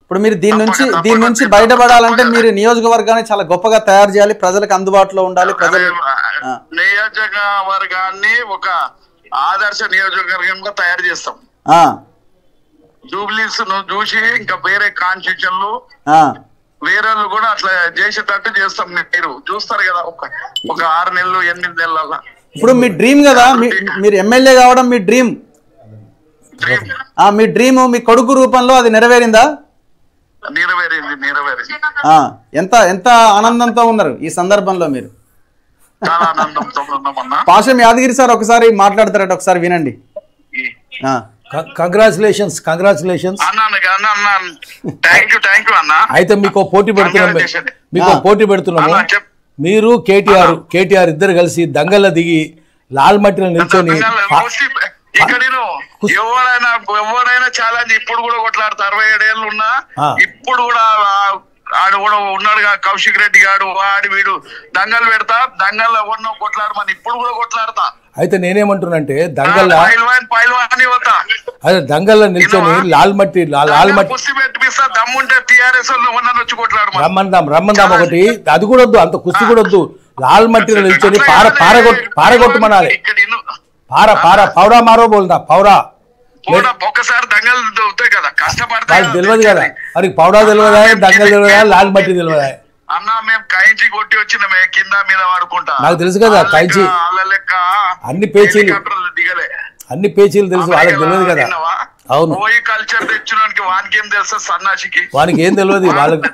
ఇప్పుడు మీరు దీని నుంచి బయటపడాలంటే మీరు నియోజకవర్గాన్ని చాలా గొప్పగా తయారు చేయాలి, ప్రజలకు అందుబాటులో ఉండాలి. నియోజకవర్గాన్ని ఒక ఆదర్శ నియోజకవర్గంగా తయారు చేస్తాం. జూబ్లీస్ ను చూసి ఇంకా వేరే కాన్స్టిట్యూషన్లు వేరే కూడా అట్లా చేసేటట్టు చేస్తాం. మీరు చూస్తారు కదా ఒక 6 నెలలు 8 నెలల. ఇప్పుడు మీ డ్రీమ్ కదా, మీరు ఎమ్మెల్యే కావడం మీ డ్రీమ్. మీ డ్రీమ్ మీ కొడుకు రూపంలో అది నెరవేరిందా? నెరవేరింది. ఎంత ఎంత ఆనందంతో ఉన్నారు ఈ సందర్భంలో మీరు? చాలా ఆనందంతో ఉన్నామన్నా. పాషం యాదగిరి సార్ ఒకసారి మాట్లాడతారట, ఒకసారి వినండి. కంగ్రాచులేషన్స్ అయితే మీకు పోటీ పెడుతున్నాము. మీరు కేటీఆర్ ఇద్దరు కలిసి దంగల్లో దిగి లాల్ మట్టిలో నిల్చొని ఇక్కడ ఎవరైనా ఛాలెంజ్ ఇప్పుడు కూడా కొట్లాడతారు. 67 ఏళ్ళు ఉన్నా ఇప్పుడు కూడా ఆడు కూడా ఉన్నాడుగా కౌశిక్ రెడ్డి గాడు, వాడు వీడు దంగలు పెడతా, దంగల్లో ఎవరినో కొట్లాడమని ఇప్పుడు కూడా కొట్లాడతా. అయితే నేనేమంటున్నానంటే దంగల్లో అదే దంగల్లో నిల్చొని లాల్ మట్టి కుస్తీ పెట్టిస్తా, దమ్ముంటే టీఆర్ఎస్ వచ్చి కొట్లాడు. రమ్మందాం ఒకటి, అది కూడా వద్దు, అంత కుస్తీ కూడా వద్దు. లాల్ మట్టిలో నిల్చొని పారగొట్టమనాలి. పౌరా మారో బోల్దా పౌరా. ఒక్కసారి దంగలు దొరుకుతాయి కదా, కష్టపడతా తెలియదు కదా మరి. పౌడా తెలియదా, దంగలు తెలియదా, లాల్ మట్టి తెలియదా? అన్నా మేము కాయించి కొట్టి వచ్చినామే, కింద మీద వాడుకుంటా. నాకు తెలుసు కదా కాయించి లెక్క అన్ని పేచీలు తెలుసు, వాళ్ళకి తెలియదు కదా. అవును, కల్చర్ తెచ్చినానికి వానికి ఏం తెలుసా సన్నాసికి, వానికి ఏం తెలియదు వాళ్ళకి.